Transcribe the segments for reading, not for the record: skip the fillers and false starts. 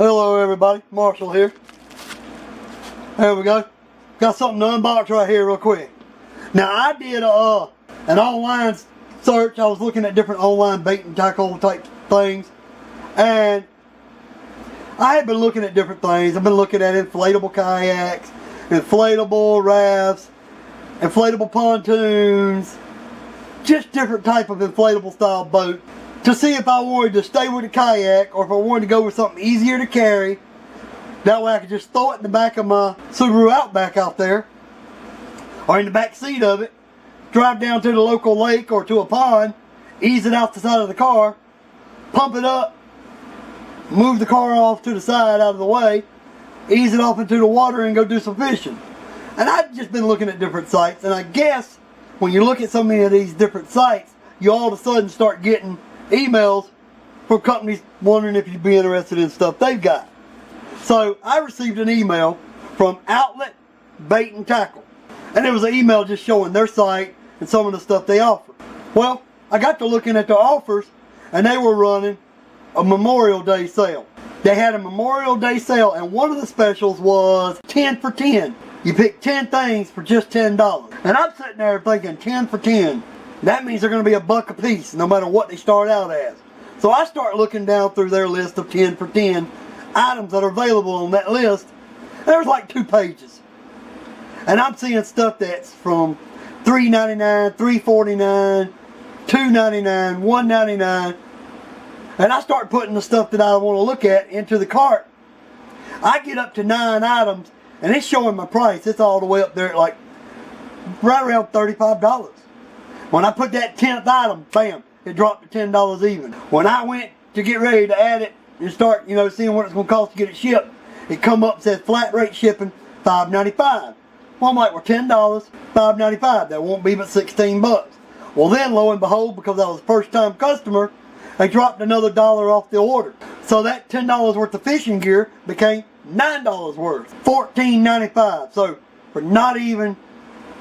Hello everybody, Marshall here. There we go. Got something to unbox right here real quick. Now I did an online search. I was looking at different online bait and tackle type things. And I had been looking at different things. I've been looking at inflatable kayaks, inflatable rafts, inflatable pontoons, just different type of inflatable style boat to see if I wanted to stay with a kayak or if I wanted to go with something easier to carry. That way I could just throw it in the back of my Subaru Outback out there, or in the back seat of it, drive down to the local lake or to a pond, ease it out the side of the car, pump it up, move the car off to the side out of the way, ease it off into the water and go do some fishing. And I've just been looking at different sites, and I guess when you look at so many of these different sites, you all of a sudden start getting emails from companies wondering if you'd be interested in stuff they've got. So I received an email from Outlet Bait and Tackle, and it was an email just showing their site and some of the stuff they offer. Well, I got to looking at their offers, and they were running a Memorial Day sale. They had a Memorial Day sale, and one of the specials was 10 for 10. You pick 10 things for just $10. And I'm sitting there thinking 10 for 10. That means they're going to be $1 a piece no matter what they start out as. So I start looking down through their list of 10 for 10 items that are available on that list. There's like 2 pages. And I'm seeing stuff that's from $3.99, $3.49, $2.99, $1.99. And I start putting the stuff that I want to look at into the cart. I get up to 9 items, and it's showing my price. It's all the way up there at like right around $35. When I put that 10th item, bam, it dropped to $10 even. When I went to get ready to add it and start, seeing what it's going to cost to get it shipped, it come up and says flat rate shipping, $5.95. Well, I'm like, well, $10, $5.95. That won't be but $16. Well, then, lo and behold, because I was a first-time customer, they dropped another $1 off the order. So that $10 worth of fishing gear became $9 worth, $14.95. So for not even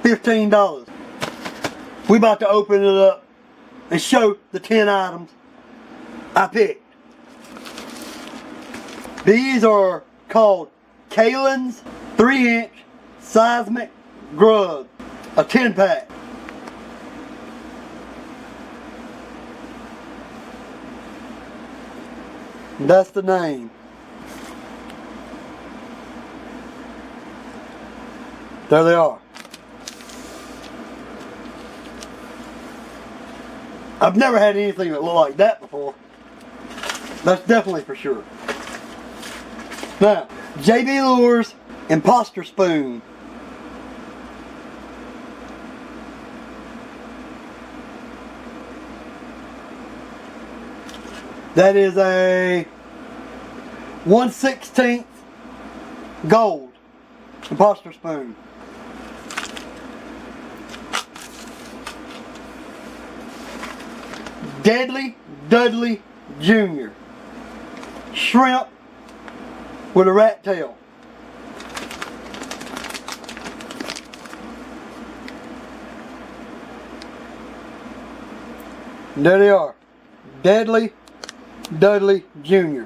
$15. We about to open it up and show the 10 items I picked. These are called Kalin's 3-inch seismic grub, a 10-pack. That's the name. There they are. I've never had anything that looked like that before. That's definitely for sure. Now, JB Lures Imposter Spoon. That is a 1/16 gold imposter spoon. Deadly Dudley Jr. Shrimp with a rat tail. And there they are. Deadly Dudley Jr.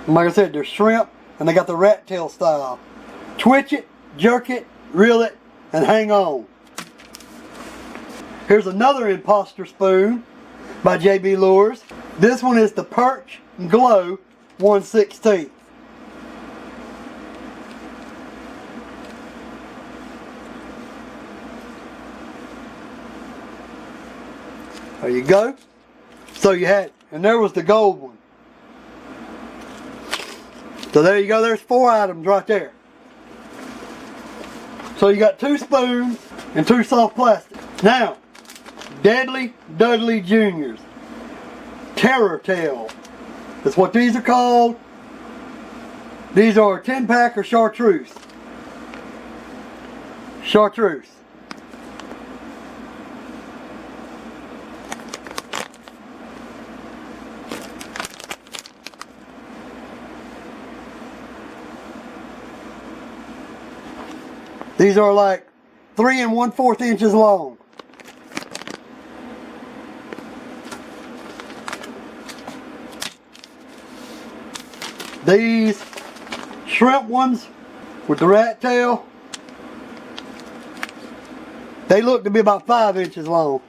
And like I said, they're shrimp and they got the rat tail style. Twitch it, jerk it, reel it, and hang on. Here's another imposter spoon by JB Lures. This one is the Perch Glow 1/16. There you go. So you had, and there was the gold one. So there you go, there's 4 items right there. So you got 2 spoons and 2 soft plastic. Now, Deadly Dudley Jr.'s Terror Tail. That's what these are called. These are 10-pack or chartreuse. Chartreuse. These are like 3 1/4 inches long. These shrimp ones with the rat tail, they look to be about 5 inches long.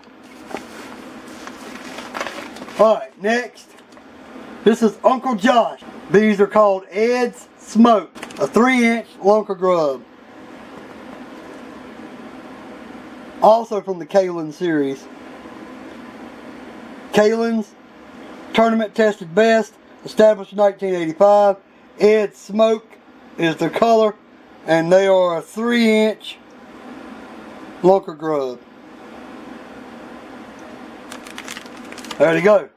Alright, next. This is Uncle Josh. These are called Ed's Smoke. A 3-inch lunker grub. Also from the Kalin series. Kalin's tournament tested best. Established in 1985. Ed's Smoke is their color. And they are a 3-inch lunker grub. There you go.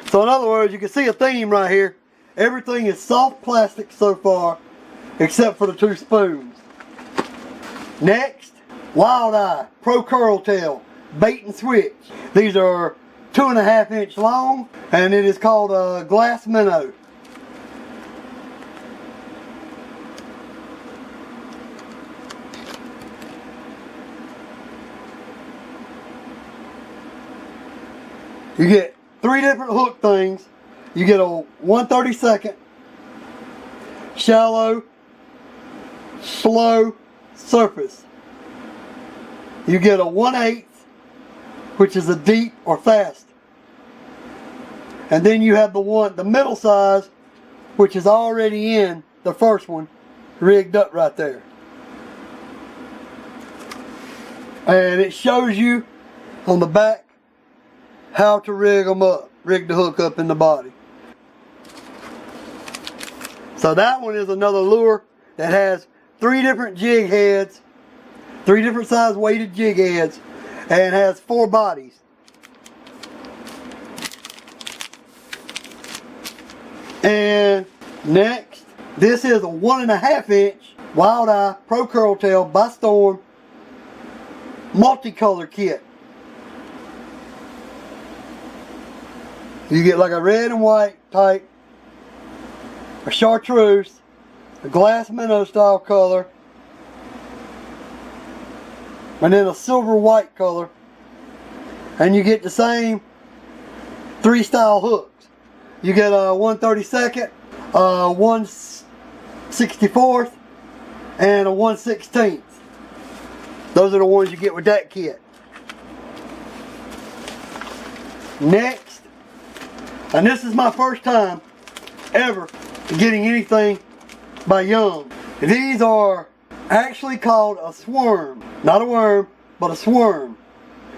So in other words, you can see a theme right here. Everything is soft plastic so far, except for the 2 spoons. Next, Wildeye Pro Curl Tail Bait and Switch. These are 2.5 inch long, and it is called a glass minnow. You get 3 different hook things. You get a 1/32, shallow, slow surface. You get a 1/8, which is a deep or fast. And then you have the middle size, which is already in the first one, rigged up right there. And it shows you on the back how to rig them up, rig the hook up in the body. So that one is another lure that has 3 different jig heads, 3 different size weighted jig heads, and has 4 bodies. And next, this is a 1.5 inch Wildeye Pro Curl Tail by Storm multicolor kit. You get like a red and white type, a chartreuse, a glass minnow style color, and then a silver white color. And you get the same 3 style hooks. You get a 1/32, a 1/64, and a 1/16. Those are the ones you get with that kit. Next, and this is my first time ever getting anything by Yum. These are actually called a swarm. Not a worm, but a swarm.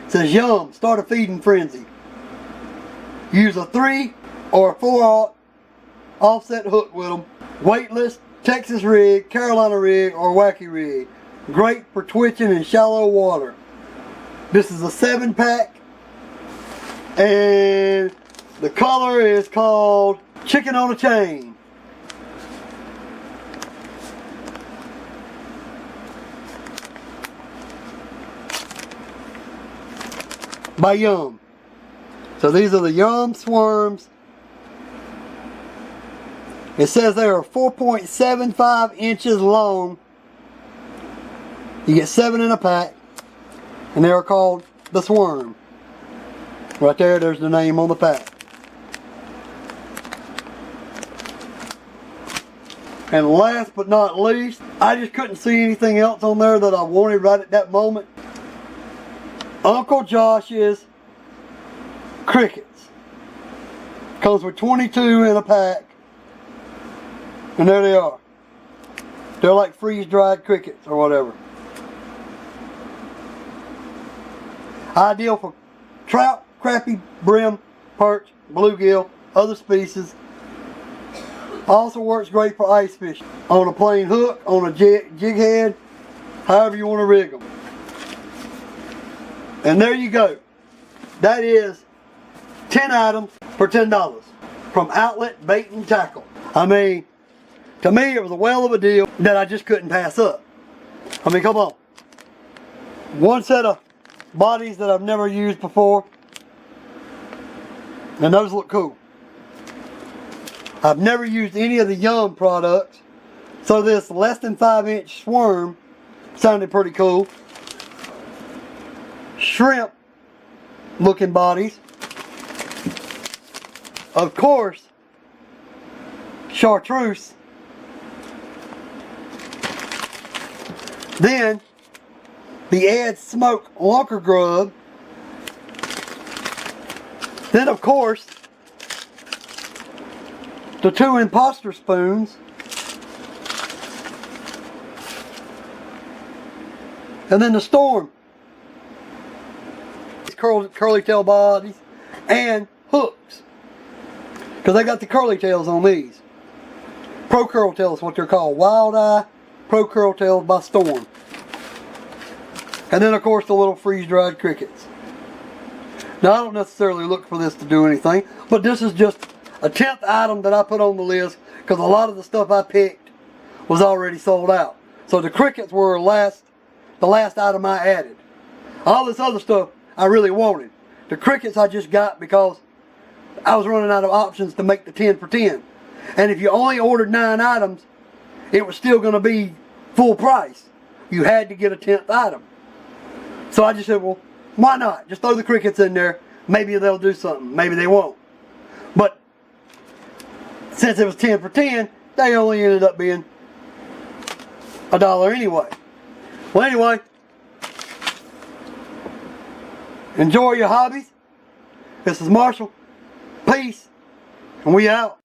It says Yum, start a feeding frenzy. Use a 3 or a 4/0 offset hook with them. Weightless, Texas rig, Carolina rig, or wacky rig. Great for twitching in shallow water. This is a 7-pack. And the color is called Chicken on a Chain. By Yum. So these are the Yum Swarms. It says they are 4.75 inches long. You get 7 in a pack. And they are called the Swarm. Right there, there's the name on the pack. And last but not least, I just couldn't see anything else on there that I wanted right at that moment. Uncle Josh's crickets. Comes with 22 in a pack. And there they are. They're like freeze-dried crickets or whatever. Ideal for trout, crappie, brim, perch, bluegill, other species. Also works great for ice fishing. On a plain hook, on a jig head, however you want to rig them. And there you go. That is 10 items for $10 from Outlet Bait and Tackle. I mean, to me it was a whale of a deal that I just couldn't pass up. I mean, come on. One set of bodies that I've never used before. And those look cool. I've never used any of the Yum products. So this less than 5 inch swarm sounded pretty cool. Shrimp looking bodies. Of course, chartreuse. Then the Ed Smoke Lunker Grub. Then of course the 2 Imposter Spoons. And then the Storm. Curly tail bodies and hooks. Because they got the curly tails on these. Pro Curl Tails is what they're called. Wild Eye Pro Curl Tails by Storm. And then of course the little freeze-dried crickets. Now I don't necessarily look for this to do anything, but this is just a 10th item that I put on the list because a lot of the stuff I picked was already sold out. So the crickets were the last item I added. All this other stuff I really wanted. The crickets I just got because I was running out of options to make the 10 for 10. And if you only ordered 9 items, it was still going to be full price. You had to get a 10th item. So I just said, well, why not? Just throw the crickets in there. Maybe they'll do something. Maybe they won't. But since it was 10 for 10, they only ended up being $1 anyway. Well, anyway, enjoy your hobbies. This is Marshall. Peace. And we out.